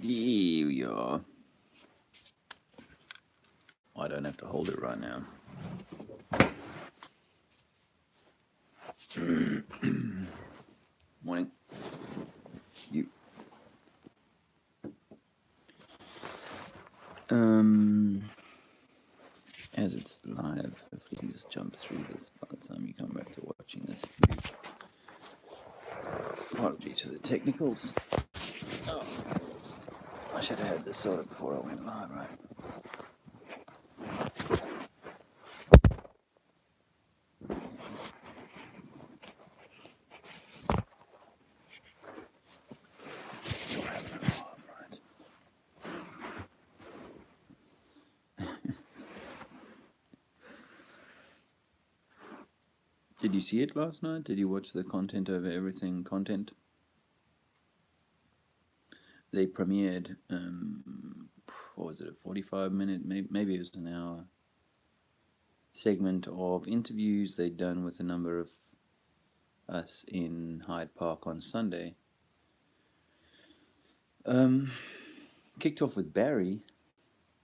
Here we are. I don't have to hold it right now. Morning. You. As it's live, hopefully you can just jump through this by the time you come back to watching this. Apologies for the technicals. Oh, I should have had this sorted before I went live, right? Did you see it last night? Did you watch the Content Over Everything content? They premiered, what was it, a 45-minute, maybe it was an hour segment of interviews they'd done with a number of us in Hyde Park on Sunday. Kicked off with Barry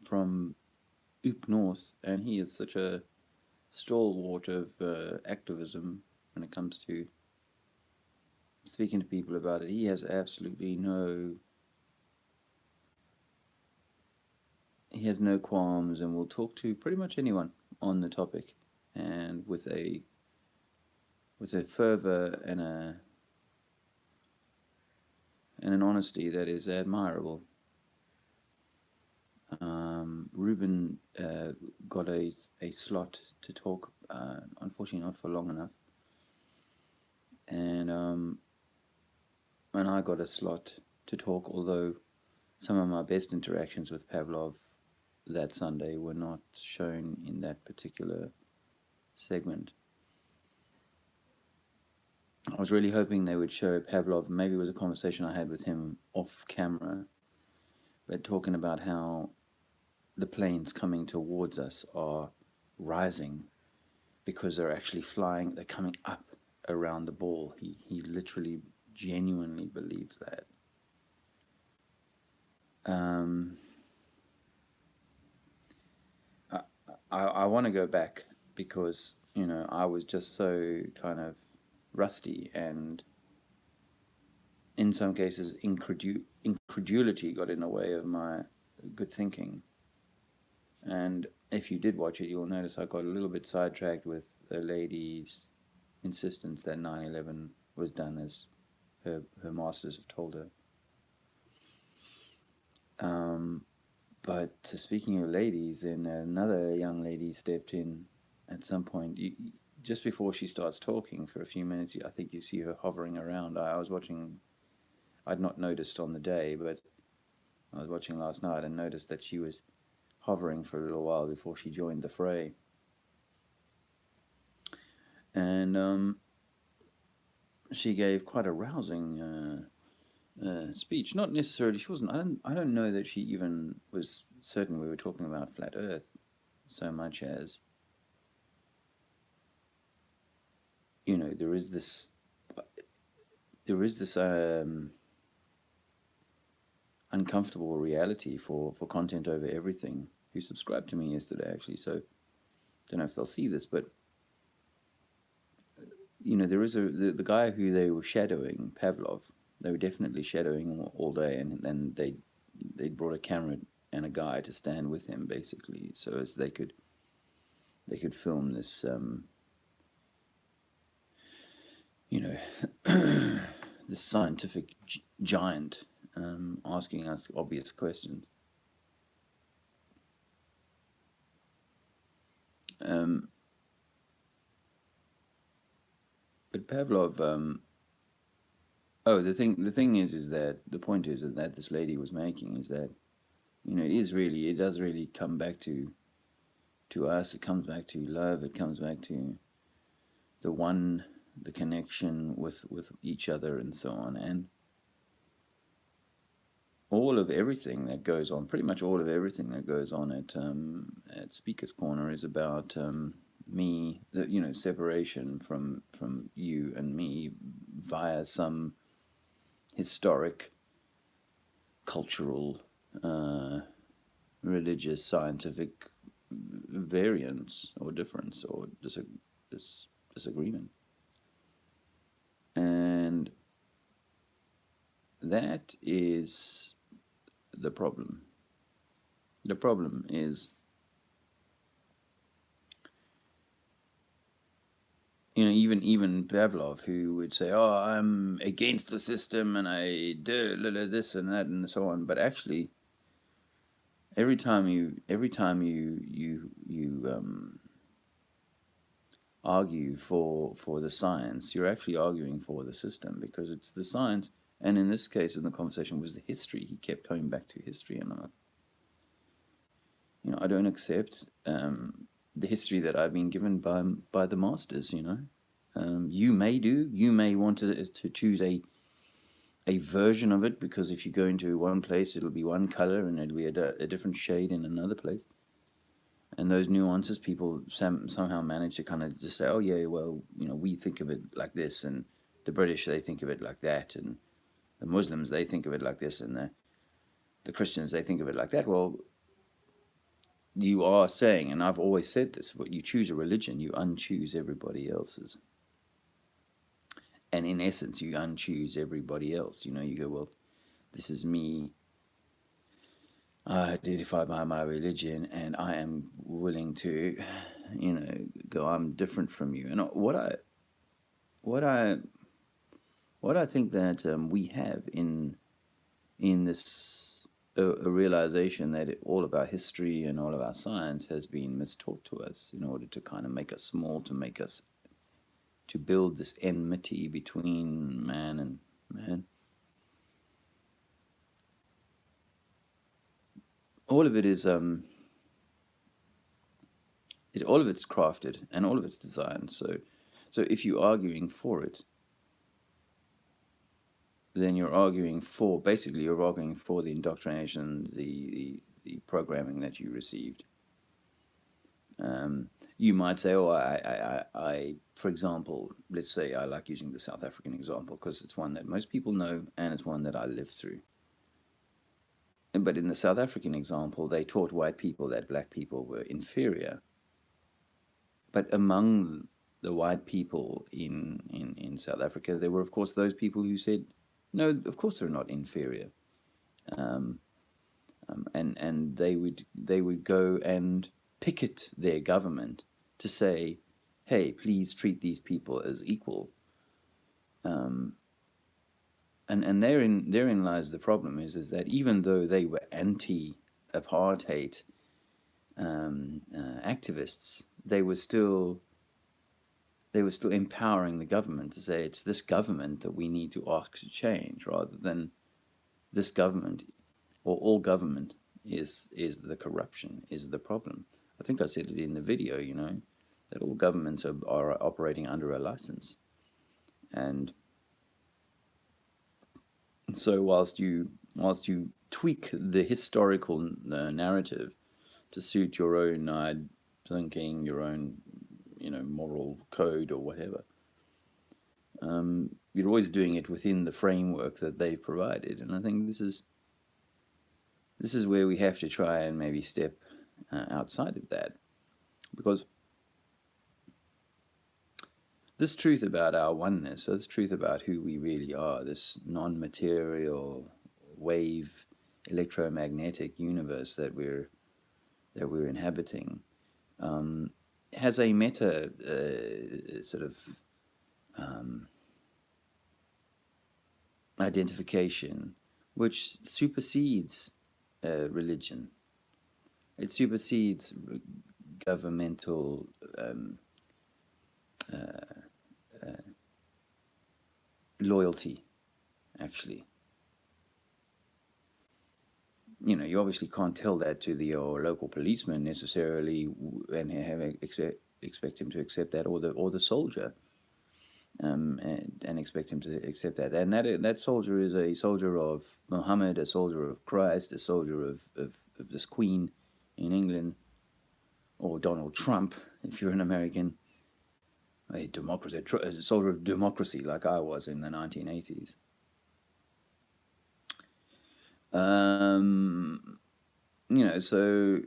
from Oop North, and he is such a stalwart of activism when it comes to speaking to people about it. He has absolutely no qualms and will talk to pretty much anyone on the topic, and with a fervor and an honesty that is admirable. Ruben got a slot to talk, unfortunately not for long enough, and I got a slot to talk, although some of my best interactions with Pavlov that Sunday were not shown in that particular segment. I was really hoping they would show Pavlov, maybe it was a conversation I had with him off camera, but talking about how the planes coming towards us are rising because they're actually flying, they're coming up around the ball. He literally, genuinely believes that. I want to go back because, I was just so kind of rusty, and in some cases incredulity got in the way of my good thinking. And if you did watch it, you'll notice I got a little bit sidetracked with the lady's insistence that 9/11 was done as her masters have told her. But speaking of ladies, then another young lady stepped in at some point. Just before she starts talking for a few minutes, I think you see her hovering around. I was watching, I'd not noticed on the day, but I was watching last night and noticed that she was hovering for a little while before she joined the fray. And she gave quite a rousing speech. Not necessarily, she wasn't, I don't know that she even was certain we were talking about flat Earth so much as, there is this uncomfortable reality for Content Over Everything, who subscribed to me yesterday actually, so don't know if they'll see this, but there is the guy who they were shadowing, Pavlov. They were definitely shadowing him all day, and then they brought a camera and a guy to stand with him, basically, so as they could film this, this scientific giant asking us obvious questions. But Pavlov. The thing is that the point is that this lady was making is that, it does really come back to us. It comes back to love. It comes back to the connection with each other and so on. And all of everything that goes on, pretty much all of everything that goes on at Speaker's Corner is about me, separation from you and me via some historic cultural, religious, scientific variance or difference or disagreement. And that is the problem. The problem is, even Pavlov, who would say, "Oh, I'm against the system and I do this and that and so on," but actually, every time you argue for the science, you're actually arguing for the system, because it's the science. And in this case, in the conversation, was the history. He kept coming back to history, and I'm like, I don't accept the history that I've been given by the masters. You may want to choose a version of it, because if you go into one place, it'll be one color, and it'll be a different shade in another place. And those nuances, people somehow manage to kind of just say, "Oh yeah, well, we think of it like this, and the British, they think of it like that, and the Muslims, they think of it like this, and the Christians, they think of it like that." Well, you are saying, and I've always said this, but you choose a religion, you unchoose everybody else's. And in essence, you unchoose everybody else. You go, well, this is me. I identify by my religion, and I am willing to, go, I'm different from you. And what I think that we have in this a realization that all of our history and all of our science has been mistaught to us in order to kind of make us small, to build this enmity between man and man. All of it is all of it's crafted and all of it's designed. So if you're arguing for it, then you're arguing for the indoctrination, the programming that you received. You might say, "Oh, I, for example, let's say I like using the South African example because it's one that most people know and it's one that I lived through." But in the South African example, they taught white people that black people were inferior. But among the white people in South Africa, there were, of course, those people who said, "No, of course they're not inferior," and they would go and picket their government to say, "Hey, please treat these people as equal." And therein lies the problem, is that even though they were anti-apartheid activists, they were still empowering the government to say it's this government that we need to ask to change, rather than this government or all government is the corruption, is the problem. I think I said it in the video, that all governments are operating under a license. And so whilst you tweak the historical narrative to suit your own thinking, your own moral code or whatever, you're always doing it within the framework that they've provided. And I think this is where we have to try and maybe step outside of that, because this truth about our oneness, this truth about who we really are, this non-material wave electromagnetic universe that we're inhabiting, has a meta sort of identification which supersedes religion. It supersedes governmental loyalty, actually. You obviously can't tell that to your local policeman necessarily, and expect him to accept that, or the soldier, and expect him to accept that. And that soldier is a soldier of Muhammad, a soldier of Christ, a soldier of this Queen in England, or Donald Trump if you're an American. A soldier of democracy, like I was in the 1980s. So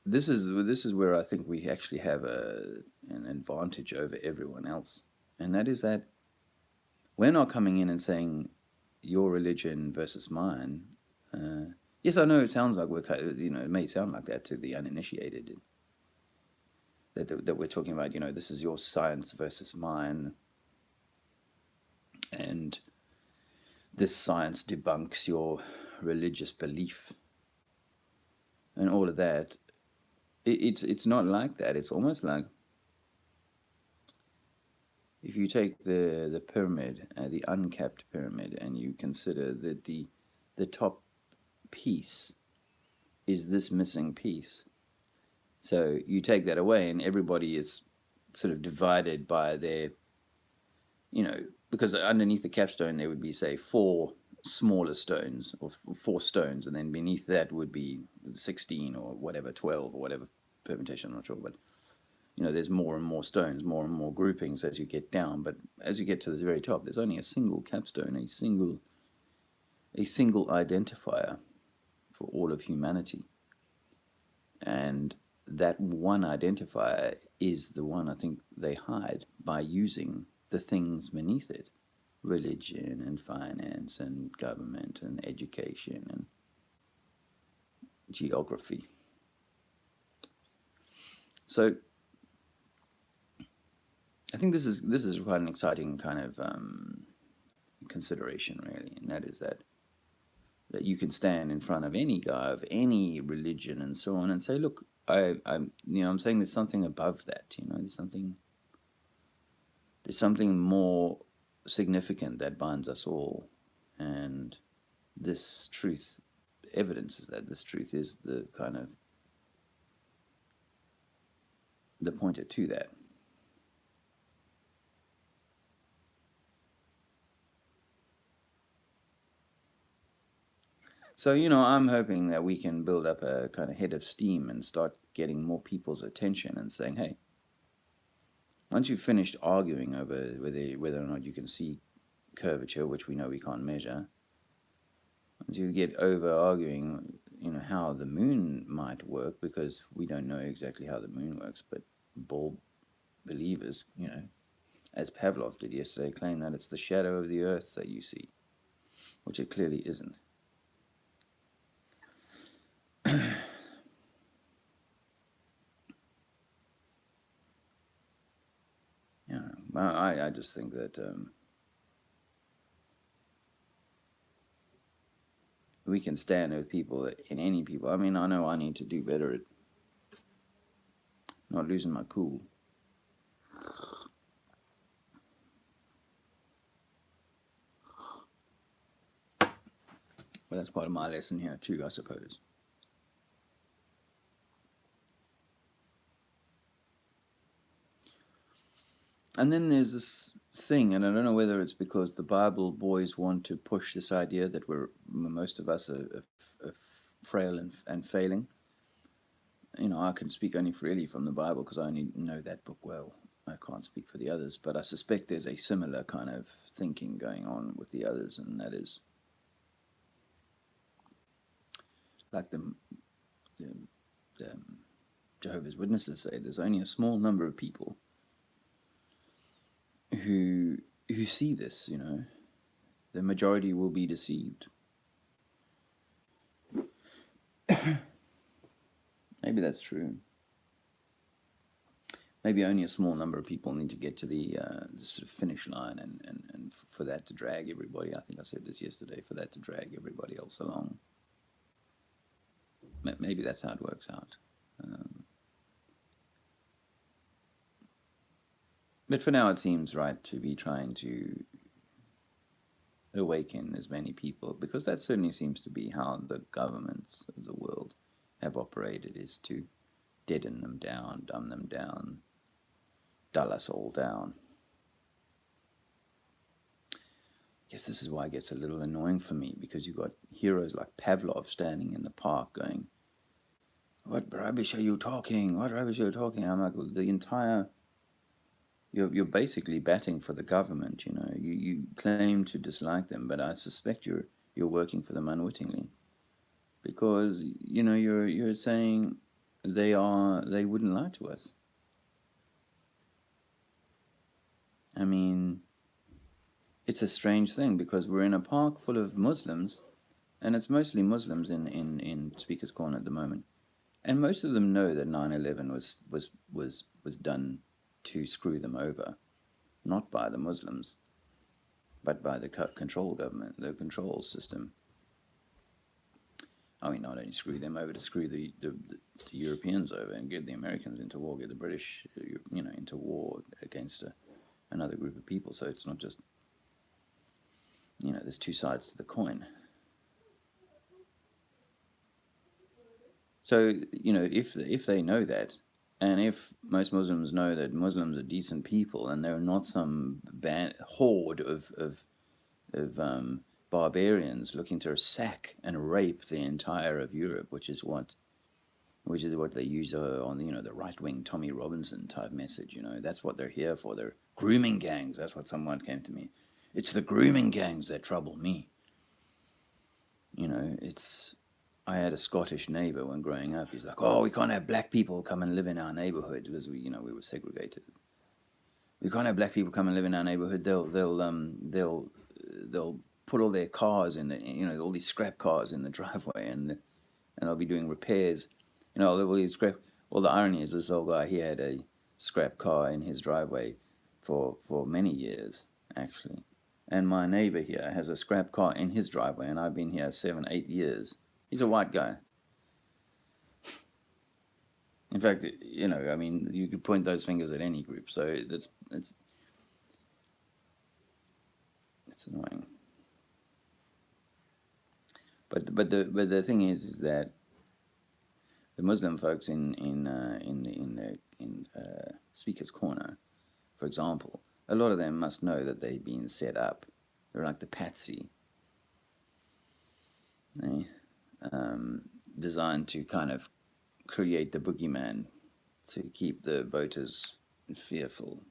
this is where I think we actually have an advantage over everyone else, and that is that we're not coming in and saying your religion versus mine. Yes, I know it sounds like it may sound like that to the uninitiated, that we're talking about, this is your science versus mine, and this science debunks your religious belief and all of that. It's not like that. It's almost like if you take the pyramid, the uncapped pyramid, and you consider that the top piece is this missing piece. So you take that away, and everybody is sort of divided by their, because underneath the capstone there would be, say, four smaller stones or four stones, and then beneath that would be 16 or whatever, 12 or whatever permutation, I'm not sure, but there's more and more stones, more and more groupings as you get down. But as you get to the very top, there's only a single capstone, a single identifier for all of humanity. And that one identifier is the one I think they hide by using the things beneath it: religion and finance and government and education and geography. So I think this is quite an exciting kind of consideration, really, and that is that you can stand in front of any guy of any religion and so on and say, look, I'm saying there's something above that. There's something more significant that binds us all, and this truth evidences that. This truth is the kind of the pointer to that. So, I'm hoping that we can build up a kind of head of steam and start getting more people's attention and saying, hey, once you've finished arguing over whether or not you can see curvature, which we know we can't measure, once you get over arguing, how the moon might work, because we don't know exactly how the moon works, but ball believers, as Pavlov did yesterday, claim that it's the shadow of the Earth that you see, which it clearly isn't. I just think that we can stand with people, in any people. I mean, I know I need to do better at not losing my cool. But that's part of my lesson here too, I suppose. And then there's this thing, and I don't know whether it's because the Bible boys want to push this idea that most of us are frail and failing. I can speak only freely from the Bible because I only know that book well. I can't speak for the others, but I suspect there's a similar kind of thinking going on with the others, and that is like the Jehovah's Witnesses say, there's only a small number of people who see this. The majority will be deceived. Maybe that's true. Maybe only a small number of people need to get to the sort of finish line, and for that to drag everybody. I think I said this yesterday. For that to drag everybody else along. Maybe that's how it works out. But for now, it seems right to be trying to awaken as many people, because that certainly seems to be how the governments of the world have operated, is to deaden them down, dumb them down, dull us all down. I guess this is why it gets a little annoying for me, because you've got heroes like Pavlov standing in the park going, what rubbish are you talking? What rubbish are you talking? I'm like, the entire... You're basically batting for the government, you claim to dislike them, but I suspect you're you're working for them unwittingly, because you're saying they wouldn't lie to us. I mean, it's a strange thing because we're in a park full of Muslims, and it's mostly Muslims in Speaker's Corner at the moment, and most of them know that 9/11 was done to screw them over, not by the Muslims, but by the control government, the control system. I mean, not only screw them over, to screw the Europeans over and get the Americans into war, get the British, into war against another group of people. So it's not just, there's two sides to the coin. So, if they know that, and if most Muslims know that Muslims are decent people and they're not some horde of barbarians looking to sack and rape the entire of Europe, which is what they use on the right wing Tommy Robinson type message. That's what they're here for. They're grooming gangs. That's what someone came to me. It's the grooming gangs that trouble me. I had a Scottish neighbor when growing up. He's like, "Oh, we can't have black people come and live in our neighborhood because we were segregated. We can't have black people come and live in our neighborhood. They'll put all their cars in all these scrap cars in the driveway, and they'll be doing repairs. All these scrap. Well, the irony is this old guy, he had a scrap car in his driveway for many years, actually. And my neighbor here has a scrap car in his driveway, and I've been here 7-8 years. He's a white guy. In fact, I mean, you could point those fingers at any group, so it's annoying. But the thing is that the Muslim folks in Speaker's Corner, for example, a lot of them must know that they've been set up. They're like the patsy. Designed to kind of create the boogeyman to keep the voters fearful.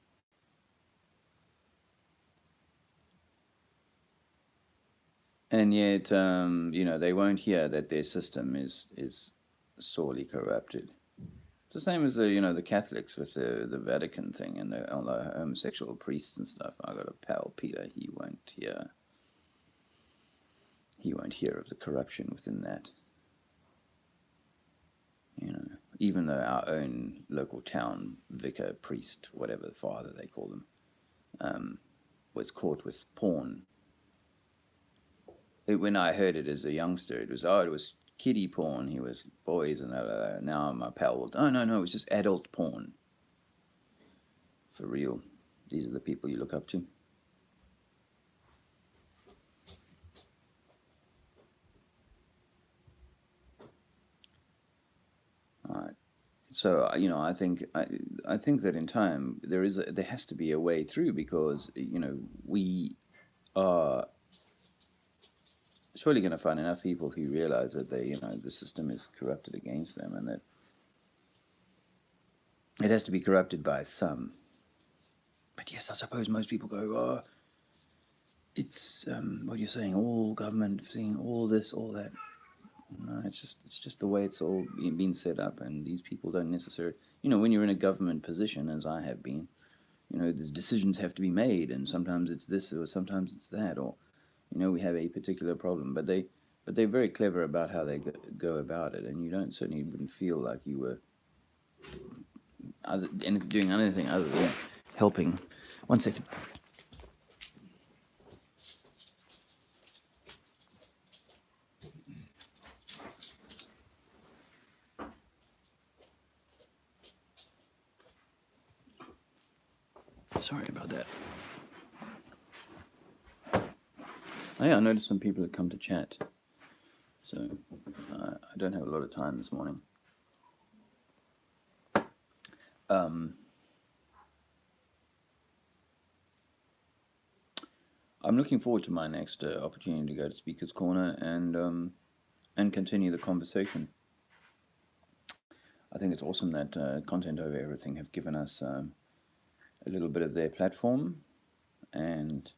And yet, they won't hear that their system is sorely corrupted. It's the same as the Catholics with the Vatican thing and all the homosexual priests and stuff. I got a pal, Peter. He won't hear of the corruption within that. Even though our own local town vicar, priest, whatever, father they call them, was caught with porn. When I heard it as a youngster, it was kiddie porn. He was boys, and now my pal will, no, it was just adult porn. For real. These are the people you look up to. So I think that in time there has to be a way through, because we are surely going to find enough people who realize that the system is corrupted against them, and that it has to be corrupted by some. But yes, I suppose most people go, "Oh, it's what you're saying, all government thing, all this, all that." No, it's just the way it's all been set up, and these people don't necessarily, when you're in a government position, as I have been, these decisions have to be made, and sometimes it's this, or sometimes it's that, or, we have a particular problem, but they're very clever about how they go about it, and you certainly wouldn't feel like you were doing anything other than helping. 1 second. Sorry about that. Oh yeah, I noticed some people had come to chat, so I don't have a lot of time this morning. I'm looking forward to my next opportunity to go to Speaker's Corner and continue the conversation. I think it's awesome that Content Over Everything have given us a little bit of their platform, and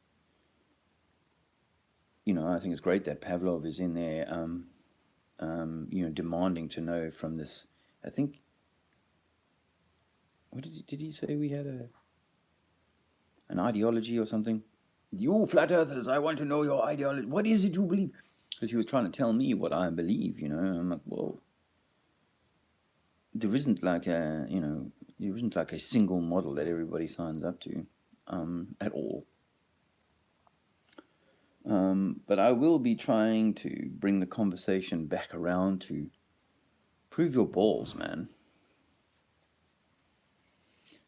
I think it's great that Pavlov is in there, demanding to know from this. I think, what did he say? We had an ideology or something. You flat earthers, I want to know your ideology. What is it you believe? Because he was trying to tell me what I believe, I'm like, well, there isn't like a single model that everybody signs up to, at all. But I will be trying to bring the conversation back around to prove your balls, man.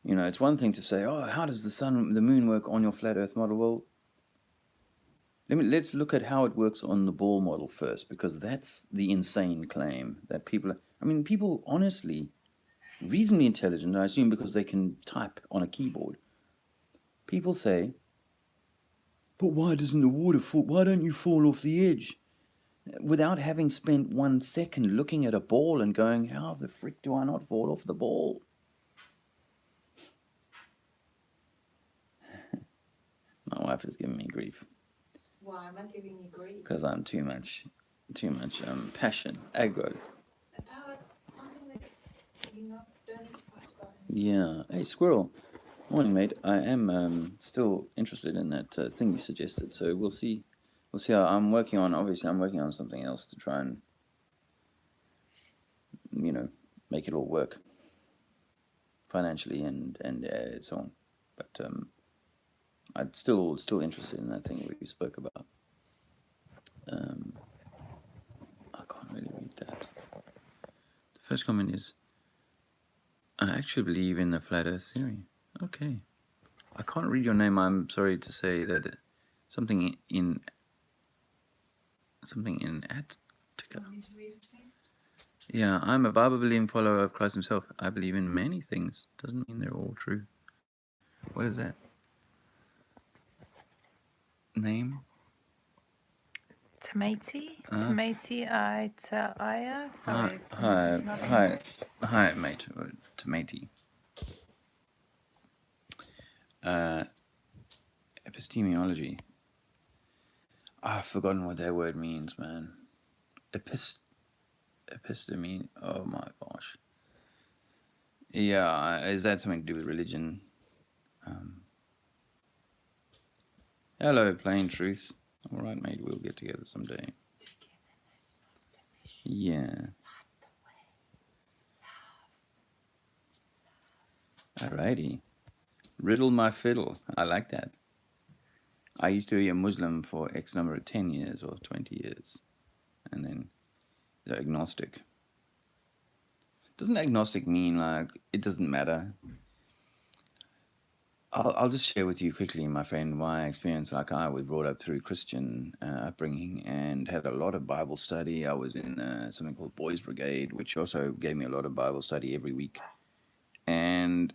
It's one thing to say, oh, how does the moon work on your flat earth model? Well, let's look at how it works on the ball model first, because that's the insane claim that people honestly, reasonably intelligent, I assume because they can type on a keyboard. People say, but why doesn't the water fall? Why don't you fall off the edge? Without having spent 1 second looking at a ball and going, how the frick do I not fall off the ball? My wife is giving me grief. Why am I giving you grief? Because I'm too much passion, aggro. About something that you don't need to fight about. Yeah. Hey, Squirrel. Morning, mate. I am still interested in that thing you suggested, so we'll see. We'll see how I'm working on. Obviously, I'm working on something else to try and, make it all work financially and so on. But I'm still interested in that thing we spoke about. I can't really read that. The first comment is, I actually believe in the flat Earth theory. Okay. I can't read your name. I'm sorry to say that something in Attica. Yeah, I'm a Bible-believing follower of Christ himself. I believe in many things. Doesn't mean they're all true. What is that? Name? Tomati? Tomati Aya? Sorry, it's not hi, mate. Tomati. Epistemology. I've forgotten what that word means, man. Episteme. Oh my gosh. Yeah, is that something to do with religion? Hello, Plain Truth. All right, mate, we'll get together someday. Yeah. Alrighty. Riddle my fiddle. I like that. I used to be a Muslim for X number of 10 years or 20 years. And then agnostic. Doesn't agnostic mean like it doesn't matter? I'll just share with you quickly, my friend, my experience. Like I was brought up through Christian upbringing and had a lot of Bible study. I was in something called Boys Brigade, which also gave me a lot of Bible study every week. And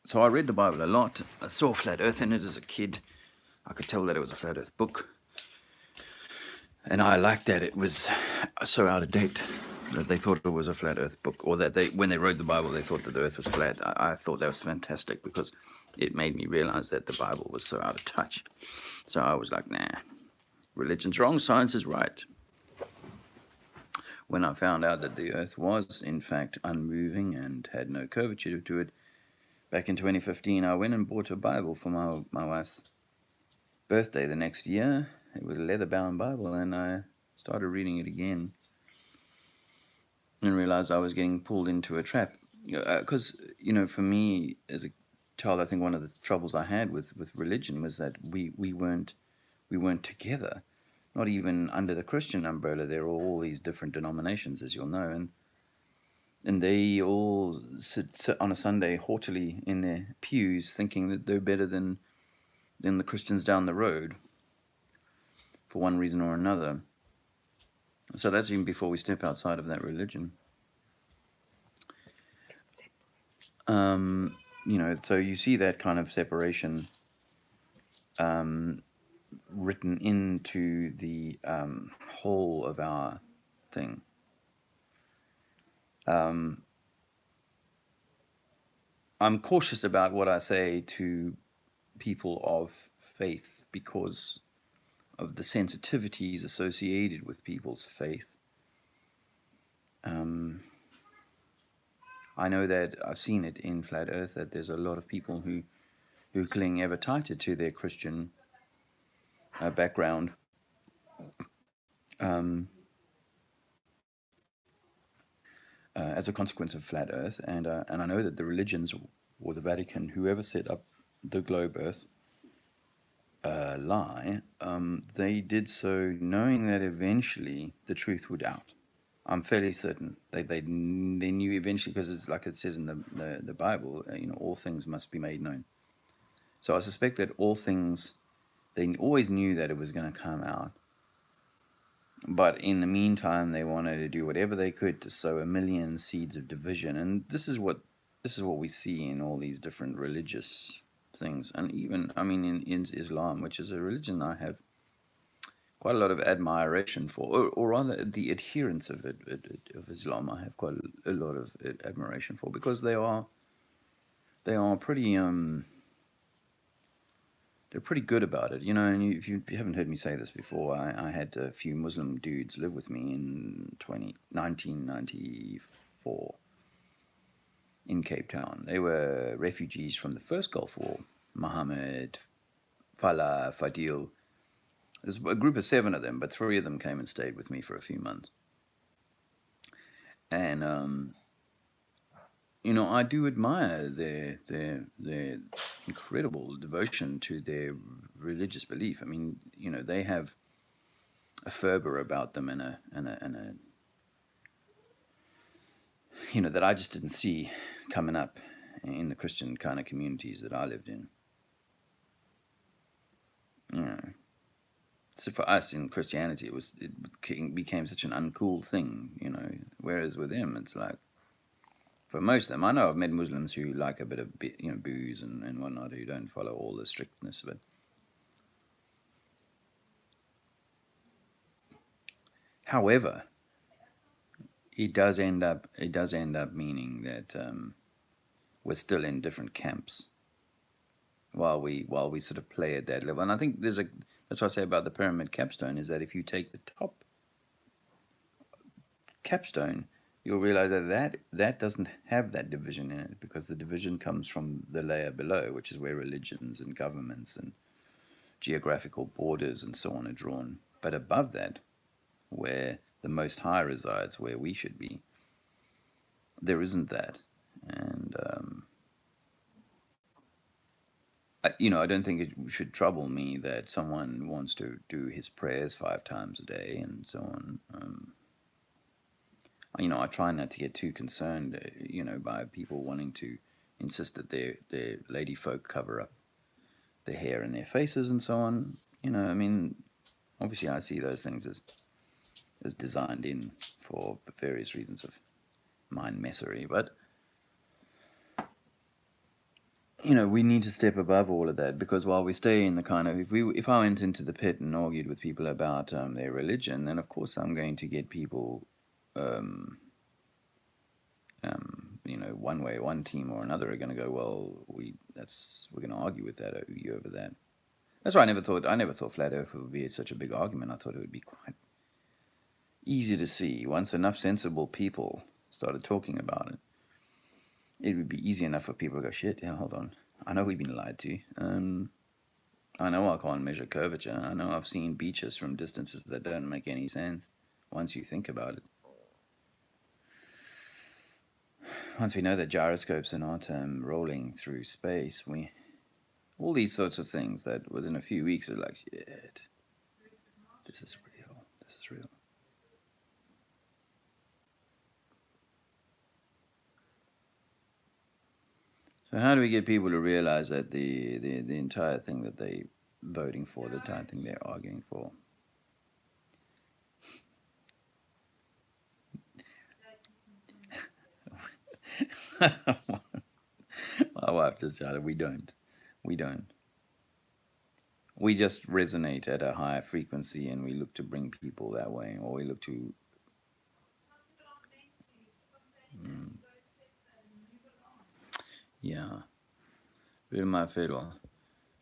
so I read the Bible a lot. I saw flat earth in it as a kid. I could tell that it was a flat earth book. And I liked that it was so out of date that they thought it was a flat earth book, or that when they wrote the Bible, they thought that the earth was flat. I thought that was fantastic because it made me realize that the Bible was so out of touch. So I was like, nah, religion's wrong, science is right. When I found out that the earth was, in fact, unmoving and had no curvature to it, back in 2015, I went and bought a Bible for my wife's birthday the next year. It was a leather-bound Bible, and I started reading it again and realized I was getting pulled into a trap. Because, for me as a child, I think one of the troubles I had with religion was that we weren't together. Not even under the Christian umbrella. There are all these different denominations, as you'll know, and they all sit on a Sunday haughtily in their pews thinking that they're better than the Christians down the road for one reason or another. So that's even before we step outside of that religion. So you see that kind of separation written into the whole of our thing. I'm cautious about what I say to people of faith because of the sensitivities associated with people's faith. I know that I've seen it in Flat Earth that there's a lot of people who cling ever tighter to their Christian background. As a consequence of Flat Earth, and I know that the religions or the Vatican, whoever set up the globe Earth lie, they did so knowing that eventually the truth would out. I'm fairly certain they knew eventually, because it's like it says in the Bible, all things must be made known. So I suspect that all things, they always knew that it was going to come out. But in the meantime, they wanted to do whatever they could to sow a million seeds of division, and this is what we see in all these different religious things, and even in Islam, which is a religion I have quite a lot of admiration for, or rather the adherents of of Islam, I have quite a lot of admiration for, because they are pretty they're pretty good about it, and if you haven't heard me say this before, I had a few Muslim dudes live with me in 1994 in Cape Town. They were refugees from the first Gulf War. Mohammed, Fala, Fadil. There's a group of 7 of them, but 3 of them came and stayed with me for a few months. And I do admire their incredible devotion to their religious belief. They have a fervor about them, and a that I just didn't see coming up in the Christian kind of communities that I lived in. So for us in Christianity, it became such an uncool thing, whereas with them, it's like, for most of them, I know I've met Muslims who like a bit of booze and whatnot, who don't follow all the strictness of it. However, it does end up meaning that we're still in different camps while we sort of play at that level. And I think that's what I say about the pyramid capstone, is that if you take the top capstone, you'll realize that doesn't have that division in it, because the division comes from the layer below, which is where religions and governments and geographical borders and so on are drawn. But above that, where the Most High resides, where we should be, there isn't that. And I don't think it should trouble me that someone wants to do his prayers 5 times a day and so on. I try not to get too concerned, by people wanting to insist that their lady folk cover up their hair and their faces and so on. Obviously I see those things as designed in for various reasons of mind messery, but we need to step above all of that, because while we stay in the kind of, if I went into the pit and argued with people about their religion, then of course I'm going to get people one way, one team or another are going to go, well, we're going to argue with you over that. That's why I never thought Flat Earth would be such a big argument. I thought it would be quite easy to see. Once enough sensible people started talking about it, it would be easy enough for people to go, shit, yeah, hold on. I know we've been lied to. I know I can't measure curvature. I know I've seen beaches from distances that don't make any sense once you think about it. Once we know that gyroscopes are not rolling through space, all these sorts of things that within a few weeks are like, shit, this is real. So how do we get people to realize that the entire thing that they're voting for, the entire thing they're arguing for, my wife just shouted, we don't. We just resonate at a higher frequency, and we look to bring people that way, or we look to yeah. With my fiddle,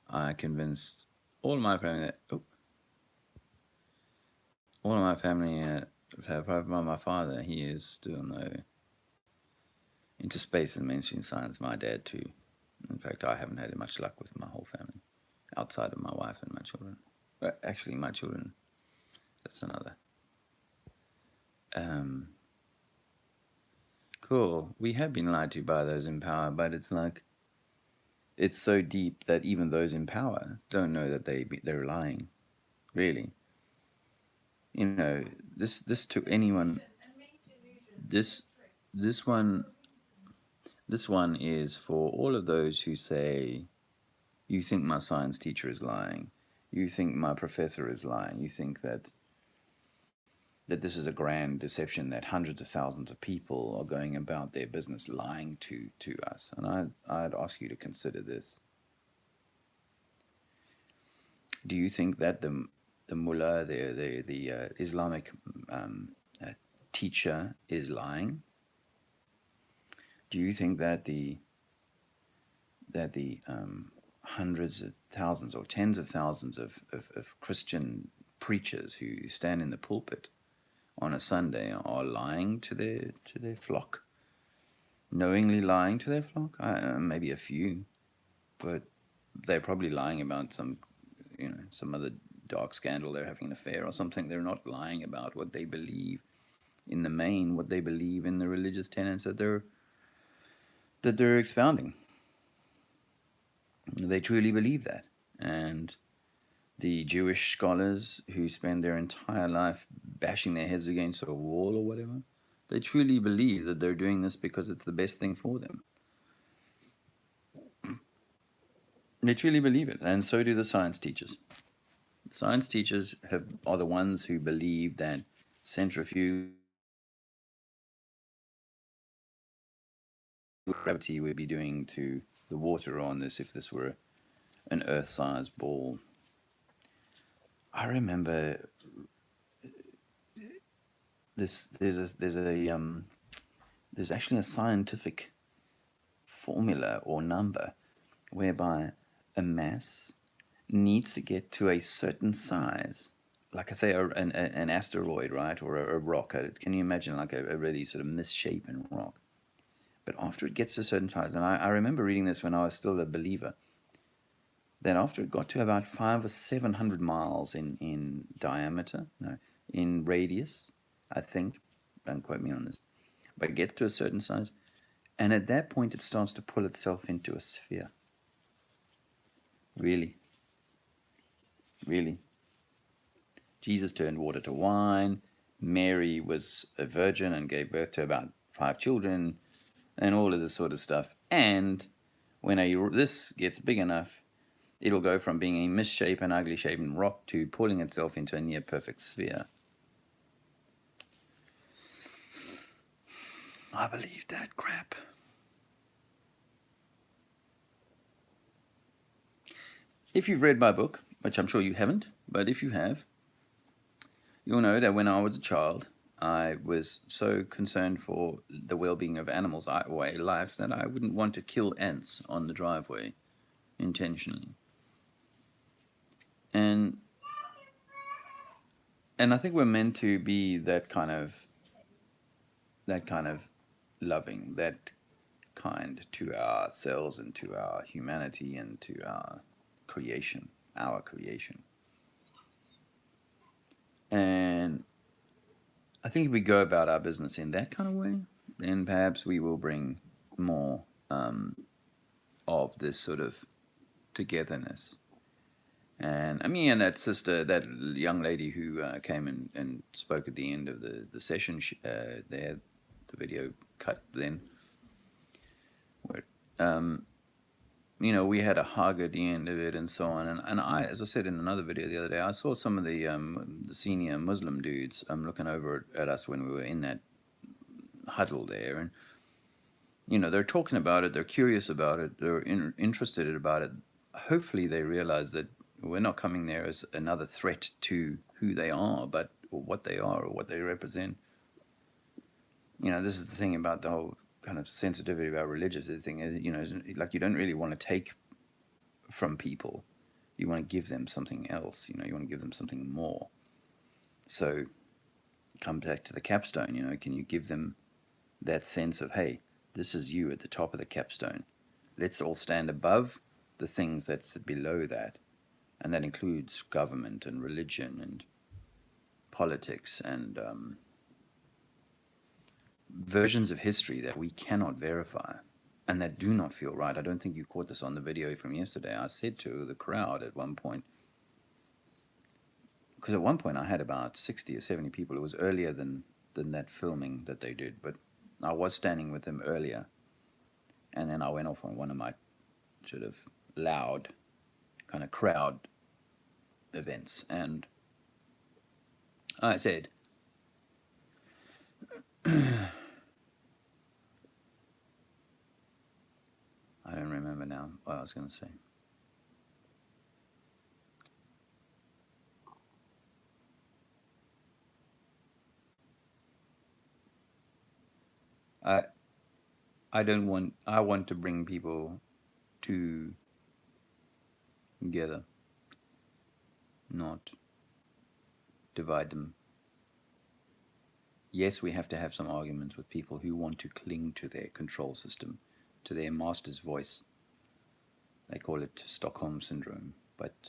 I convinced all my family that, all of my family, apart from my father, he is still no into space and mainstream science. My dad too. In fact, I haven't had much luck with my whole family, outside of my wife and my children. But actually, my children, that's another. Um, cool. We have been lied to by those in power, but it's like it's so deep that even those in power don't know that they're lying. Really, you know, this to anyone. This this one this one is for all of those who say, you think my science teacher is lying, you think my professor is lying, you think that this is a grand deception, that hundreds of thousands of people are going about their business lying to us. And I'd ask you to consider this. Do you think that the mullah, the Islamic uh, teacher, is lying? Do you think that the hundreds of thousands or tens of thousands of Christian preachers who stand in the pulpit on a Sunday are lying to their flock, knowingly lying to their flock? Maybe a few, but they're probably lying about some other dark scandal, they're having an affair or something. They're not lying about what they believe in the main, what they believe in the religious tenets that they're expounding. They truly believe that. And the Jewish scholars who spend their entire life bashing their heads against a wall or whatever, they truly believe that they're doing this because it's the best thing for them. They truly believe it, and so do the science teachers. Science teachers are the ones who believe that centrifuge gravity would be doing to the water on this if this were an Earth-sized ball. I remember this. There's actually a scientific formula or number whereby a mass needs to get to a certain size, like I say, an asteroid, right, or a rock. Can you imagine like a really sort of misshapen rock? But after it gets to a certain size, and I remember reading this when I was still a believer, that after it got to about 500 or 700 miles in diameter, no, in radius, I think, don't quote me on this, but it gets to a certain size, and at that point it starts to pull itself into a sphere. Really, really. Jesus turned water to wine. Mary was a virgin and gave birth to about 5 children, and all of this sort of stuff. And when this gets big enough, it'll go from being a misshapen, ugly shapen rock to pulling itself into a near perfect sphere. I believe that crap. If you've read my book, which I'm sure you haven't, but if you have, you'll know that when I was a child, I was so concerned for the well-being of animals' life that I wouldn't want to kill ants on the driveway intentionally. And I think we're meant to be that kind of loving, that kind to ourselves and to our humanity and to our creation. And I think if we go about our business in that kind of way, then perhaps we will bring more of this sort of togetherness. And I mean, and that sister, that young lady who came and spoke at the end of the session there, the video cut then, where, we had a hug at the end of it and so on. And I, as I said in another video the other day, I saw some of the senior Muslim dudes looking over at us when we were in that huddle there. And, they're talking about it, they're curious about it, they're interested about it. Hopefully they realize that we're not coming there as another threat to who they are, but or what they are or what they represent. This is the thing about the whole kind of sensitivity about religious thing. Like you don't really want to take from people. You want to give them something else. You want to give them something more. So come back to the capstone, can you give them that sense of, hey, this is you at the top of the capstone. Let's all stand above the things that's below that. And that includes government and religion and politics and versions of history that we cannot verify and that do not feel right. I don't think you caught this on the video from yesterday. I said to the crowd at one point, because at one point I had about 60 or 70 people. It was earlier than that filming that they did, but I was standing with them earlier. And then I went off on one of my sort of loud kind of crowd events. And I said, I don't remember now what I was going to say. I want to bring people together, not divide them. Yes, we have to have some arguments with people who want to cling to their control system, to their master's voice. They call it Stockholm Syndrome, but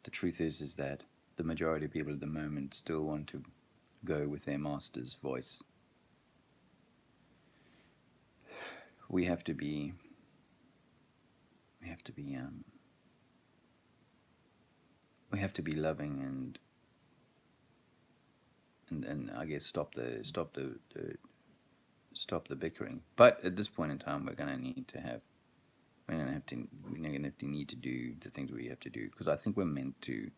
the truth is that the majority of people at the moment still want to go with their master's voice. We have to be loving and I guess stop the bickering. But at this point in time, we're going to need to do the things we have to do, because I think we're meant to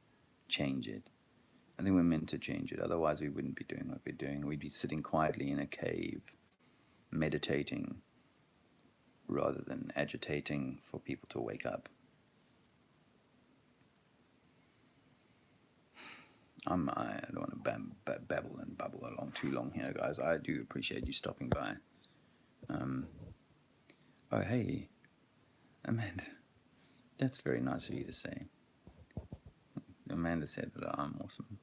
change it. Otherwise we wouldn't be doing what we're doing. We'd be sitting quietly in a cave, meditating, rather than agitating for people to wake up. I don't want to babble and bubble along too long here, guys. I do appreciate you stopping by. Oh, hey, Amanda. That's very nice of you to say. Amanda said that I'm awesome.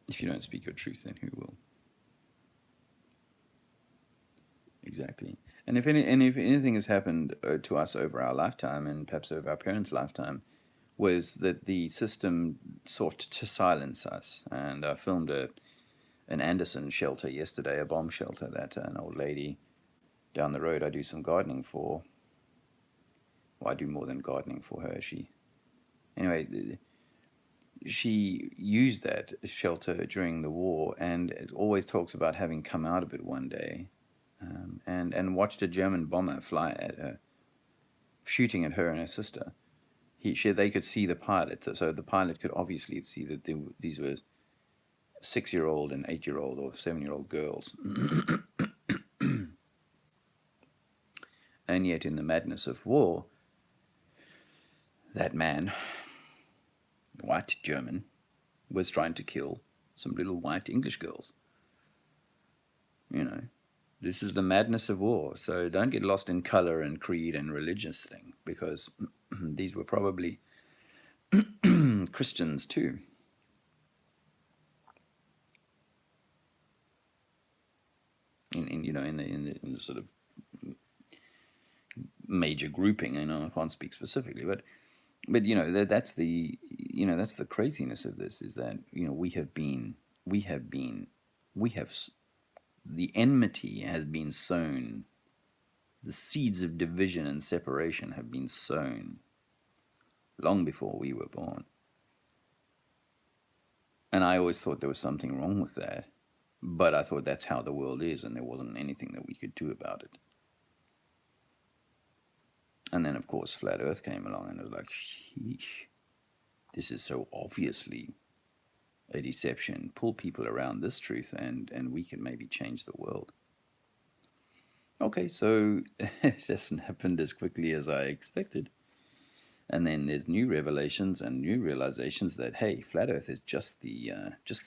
If you don't speak your truth, then who will? Exactly. And if anything has happened to us over our lifetime, and perhaps over our parents' lifetime, was that the system sought to silence us. And I filmed an Anderson shelter yesterday, a bomb shelter that an old lady down the road I do some gardening for. Well, I do more than gardening for her. She used that shelter during the war, and it always talks about having come out of it one day, and watched a German bomber fly at her, shooting at her and her sister. They could see the pilot, so the pilot could obviously see that these were 6-year-old and 8-year-old or 7-year-old girls. And yet in the madness of war, that man, white German, was trying to kill some little white English girls. This is the madness of war. So don't get lost in color and creed and religious thing, because these were probably Christians too. In the sort of major grouping. I can't speak specifically, but that's the craziness of this, is that the enmity has been sown. The seeds of division and separation have been sown long before we were born. And I always thought there was something wrong with that, but I thought that's how the world is, and there wasn't anything that we could do about it. And then, of course, Flat Earth came along, and it was like, sheesh, this is so obviously a deception. Pull people around this truth, and we can maybe change the world. Okay, so it hasn't happened as quickly as I expected. And then there's new revelations and new realizations that, hey, Flat Earth is just the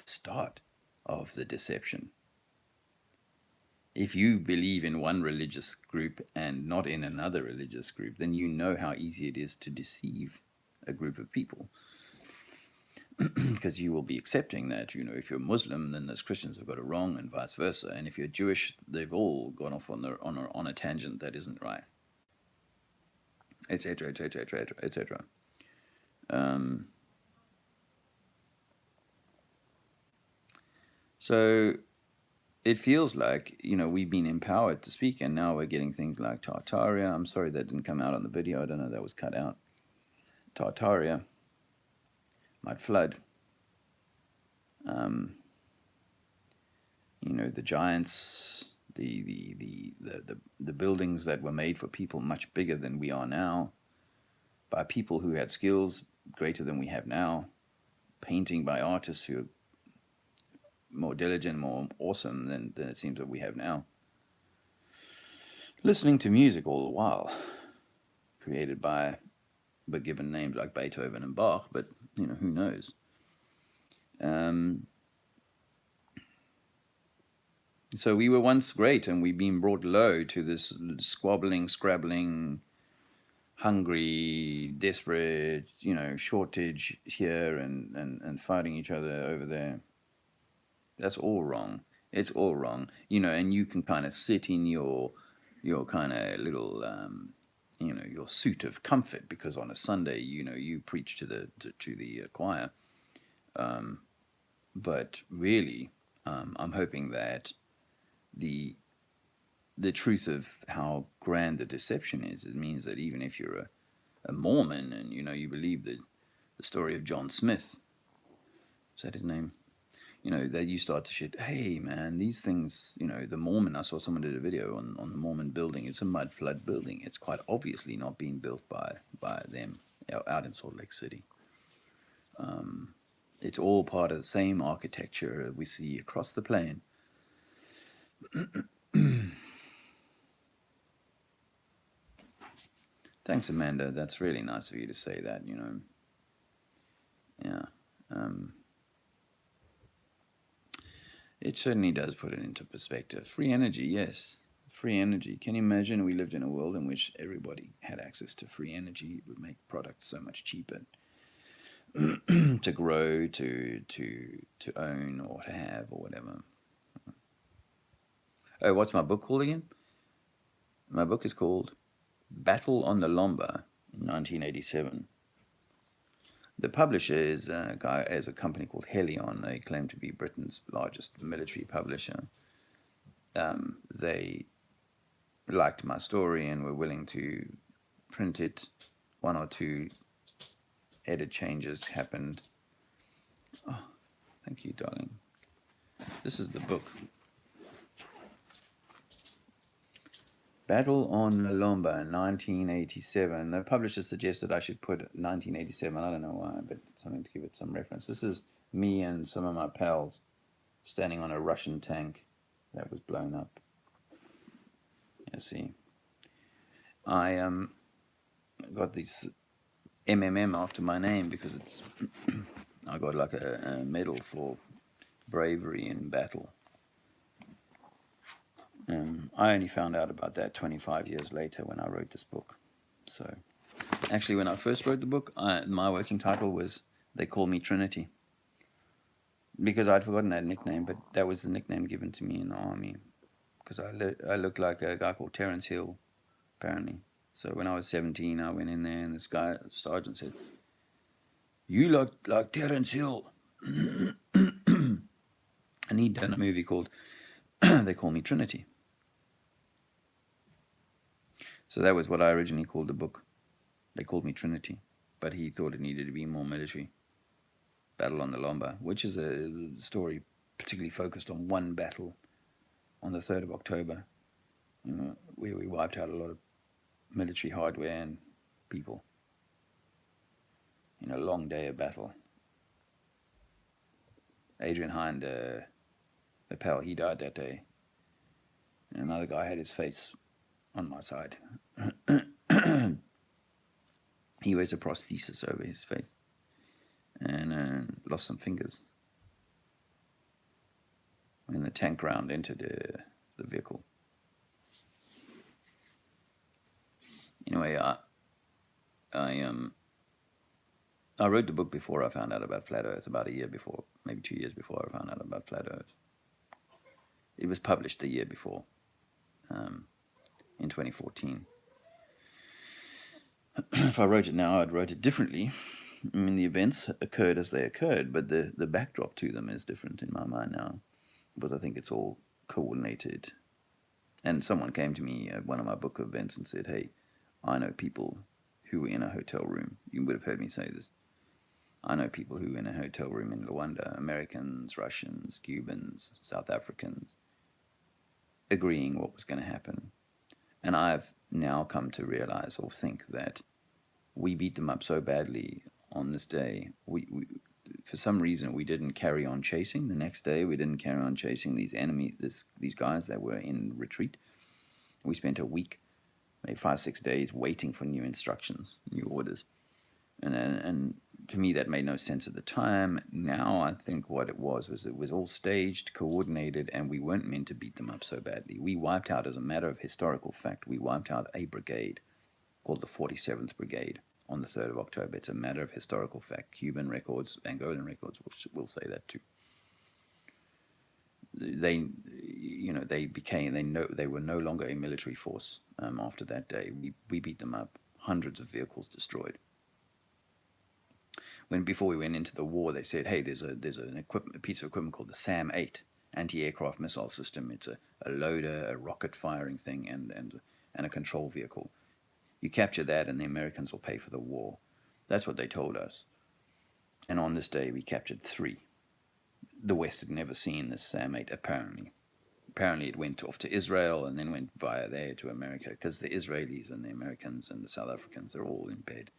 start of the deception. If you believe in one religious group and not in another religious group, then you know how easy it is to deceive a group of people. because you will be accepting that, if you're Muslim, then those Christians have got it wrong, and vice versa. And if you're Jewish, they've all gone off on a tangent that isn't right, etc., etc., etc., etc. So it feels like, we've been empowered to speak, and now we're getting things like Tartaria. I'm sorry that didn't come out on the video. I don't know, that was cut out. Tartaria might flood. The giants, the buildings that were made for people much bigger than we are now, by people who had skills greater than we have now, painting by artists who are more diligent, more awesome than it seems that we have now. Listening to music all the while, created by, but given names like Beethoven and Bach, but who knows? So we were once great, and we've been brought low to this squabbling, scrabbling, hungry, desperate, shortage here and fighting each other over there. That's all wrong. It's all wrong. And you can kind of sit in your kind of little, your suit of comfort, because on a Sunday, you preach to the choir. But really, I'm hoping that the truth of how grand the deception is, it means that even if you're a Mormon and you believe the story of John Smith, is that his name? That you start to shit, hey man, these things, the Mormon, I saw someone did a video on the Mormon building. It's a mud flood building. It's quite obviously not being built by them out in Salt Lake City. It's all part of the same architecture we see across the plain. Thanks, Amanda. That's really nice of you to say that, Yeah. It certainly does put it into perspective. Free energy, yes. Free energy. Can you imagine we lived in a world in which everybody had access to free energy? It would make products so much cheaper to grow, to own, or to have, or whatever. Oh, what's my book called again? My book is called Battle on the Lomba in 1987. The publisher is a company called Helion. They claim to be Britain's largest military publisher. They liked my story and were willing to print it. One or two edit changes happened. Oh, thank you, darling. This is the book. Battle on the Lomba, 1987. The publisher suggested I should put 1987. I don't know why, but something to give it some reference. This is me and some of my pals standing on a Russian tank that was blown up. You see, I got this MMM after my name because it's I got like a medal for bravery in battle. I only found out about that 25 years later when I wrote this book. So, actually, when I first wrote the book, my working title was They Call Me Trinity. Because I'd forgotten that nickname, but that was the nickname given to me in the army. Because I looked like a guy called Terence Hill, apparently. So when I was 17, I went in there and this guy, sergeant, said, "You look like Terence Hill." And he'd done a movie called They Call Me Trinity. So that was what I originally called the book. They called me Trinity, but he thought it needed to be more military. Battle on the Lomba, which is a story particularly focused on one battle on the 3rd of October, where we wiped out a lot of military hardware and people in a long day of battle. Adrian Hind, the pal, he died that day. And another guy had his face on my side. He wears a prosthesis over his face and lost some fingers when the tank round entered the vehicle. Anyway, I wrote the book before I found out about flat Earth, about a year before, maybe 2 years before I found out about flat Earth. It was published the year before, in 2014. If I wrote it now, I'd write it differently. I mean, the events occurred as they occurred, but the backdrop to them is different in my mind now, because I think it's all coordinated. And someone came to me at one of my book events and said, hey, I know people who were in a hotel room. You would have heard me say this. I know people who were in a hotel room in Luanda, Americans, Russians, Cubans, South Africans, agreeing what was going to happen. And I've now come to realize or think that we beat them up so badly on this day. We for some reason, we didn't carry on chasing. The next day, we didn't carry on chasing these guys that were in retreat. We spent a week, maybe 5-6 days, waiting for new instructions, new orders. And to me, that made no sense at the time. Now I think what it was it was all staged, coordinated, and we weren't meant to beat them up so badly. We wiped out, as a matter of historical fact, we wiped out a brigade called the 47th Brigade on the 3rd of October. It's a matter of historical fact. Cuban records, Angolan records will say that too. They were no longer a military force after that day. We beat them up. Hundreds of vehicles destroyed. Before we went into the war, they said, hey, there's a piece of equipment called the SAM-8 anti-aircraft missile system. It's a loader, a rocket firing thing, and a control vehicle. You capture that and the Americans will pay for the war. That's what they told us. And on this day, we captured 3. The West had never seen this SAM-8, apparently. Apparently it went off to Israel and then went via there to America, because the Israelis and the Americans and the South Africans are all in bed.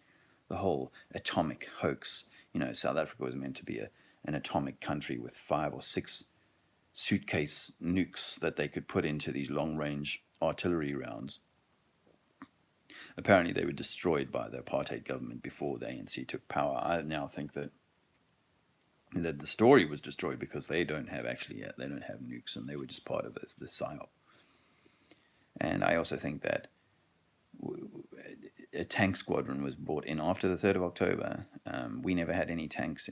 The whole atomic hoax. South Africa was meant to be an atomic country with 5 or 6 suitcase nukes that they could put into these long-range artillery rounds. Apparently they were destroyed by the apartheid government before the ANC took power. I now think that the story was destroyed because they don't have nukes, and they were just part of the psyop. And I also think that a tank squadron was brought in after the 3rd of October. We never had any tanks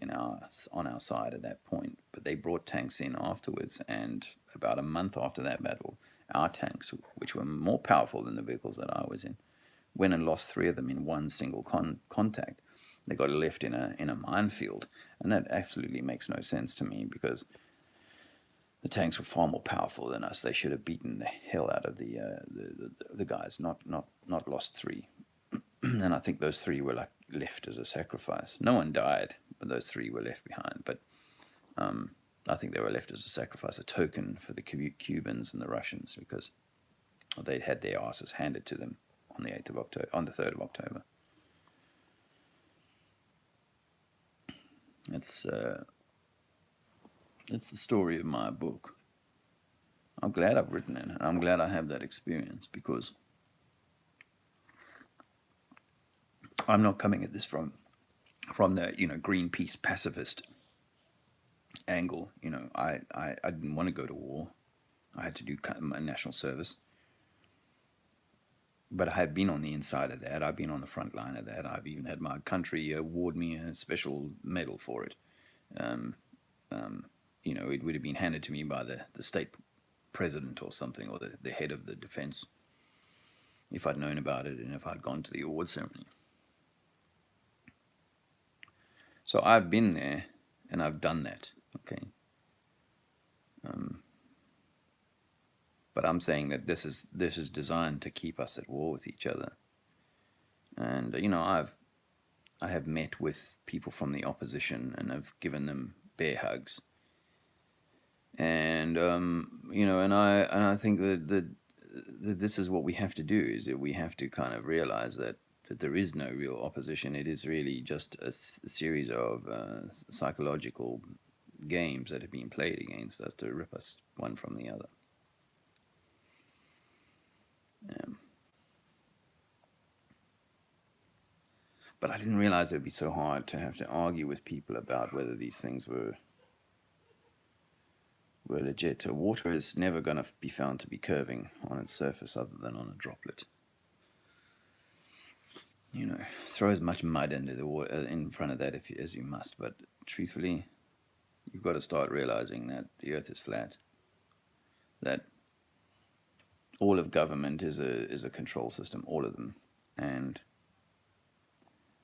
on our side at that point, but they brought tanks in afterwards, and about a month after that battle, our tanks, which were more powerful than the vehicles that I was in, went and lost 3 of them in one single contact. They got left in a minefield, and that absolutely makes no sense to me, because the tanks were far more powerful than us. They should have beaten the hell out of the guys, not lost 3. And I think those 3 were left as a sacrifice. No one died, but those 3 were left behind. But I think they were left as a sacrifice, a token for the Cubans and the Russians, because they'd had their asses handed to them on the 3rd of October. It's the story of my book. I'm glad I've written it. I'm glad I have that experience, because I'm not coming at this from the Greenpeace pacifist angle. I didn't want to go to war. I had to do my national service. But I have been on the inside of that. I've been on the front line of that. I've even had my country award me a special medal for it. It would have been handed to me by the state president or something, or the head of the defense, if I'd known about it and if I'd gone to the award ceremony. So I've been there and I've done that, okay? But I'm saying that this is designed to keep us at war with each other. And I have met with people from the opposition and have given them bear hugs. And and I think that this is what we have to do, is that we have to kind of realize that there is no real opposition. It is really just a series of psychological games that have been played against us to rip us one from the other. But I didn't realize it would be so hard to have to argue with people about whether these things were legit. Water is never going to be found to be curving on its surface other than on a droplet. throw as much mud into the water in front of that as you must. But truthfully, you've got to start realizing that the Earth is flat. That all of government is a control system, all of them, and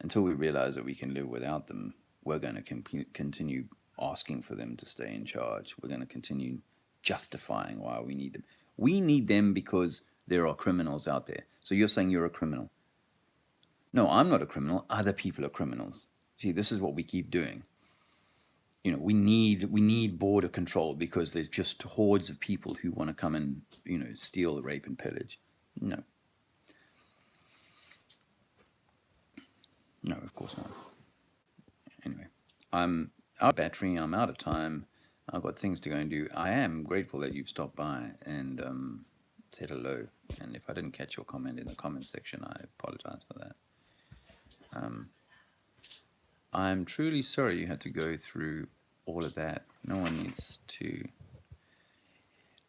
until we realize that we can live without them, we're going to continue asking for them to stay in charge. We're going to continue justifying why we need them. We need them because there are criminals out there. So you're saying you're a criminal. No, I'm not a criminal. Other people are criminals. See, this is what we keep doing. We need border control because there's just hordes of people who want to come and steal, rape, and pillage. No, no, of course not. Anyway, I'm out of battery. I'm out of time. I've got things to go and do. I am grateful that you've stopped by and said hello. And if I didn't catch your comment in the comments section, I apologize for that. I'm truly sorry you had to go through all of that. No one needs to.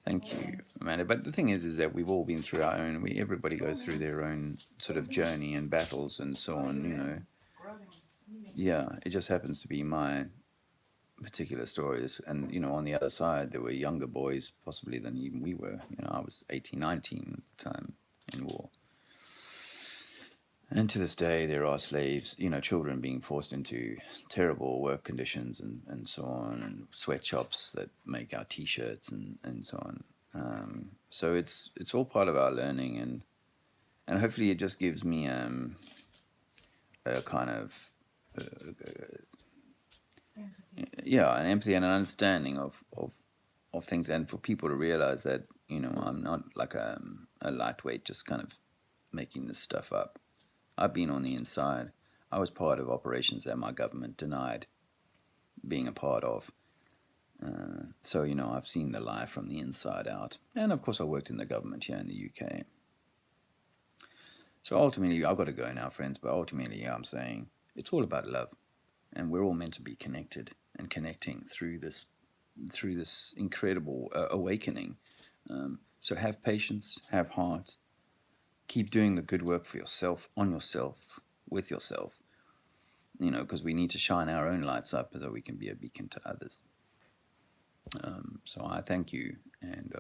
Thank you, Amanda. But the thing is that we've all been through our own. Everybody goes through their own sort of journey and battles and so on. Yeah, it just happens to be my particular stories. And on the other side, there were younger boys, possibly than even we were. I was 18, 19 at the time in war. And to this day, there are slaves, children being forced into terrible work conditions and so on, and sweatshops that make our T-shirts and so on. So it's all part of our learning, and hopefully it just gives me a kind of an empathy and an understanding of things, and for people to realize that I'm not like a lightweight, just kind of making this stuff up. I've been on the inside. I was part of operations that my government denied being a part of. So, I've seen the life from the inside out. And, of course, I worked in the government here in the UK. So, ultimately, I've got to go now, friends. But ultimately, I'm saying it's all about love. And we're all meant to be connected and connecting through this incredible awakening. So have patience, have heart. Keep doing the good work for yourself, on yourself, with yourself, because we need to shine our own lights up so that we can be a beacon to others. So I thank you, and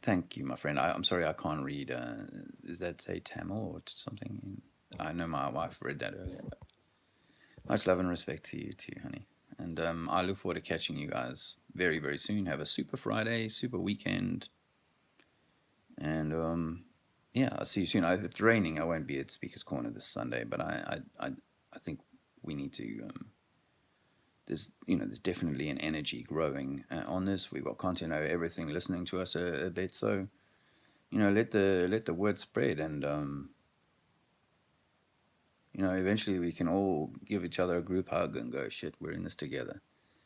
thank you, my friend. I'm sorry I can't read. Is that, say, Tamil or something? I know my wife read that earlier. But much love and respect to you too, honey. And I look forward to catching you guys very, very soon. Have a super Friday, super weekend. And I'll see you soon. If it's raining, I won't be at Speaker's Corner this Sunday. But I think we need to. There's definitely an energy growing on this. We've got content over everything, listening to us a bit. So, let the word spread, and eventually we can all give each other a group hug and go, shit, we're in this together.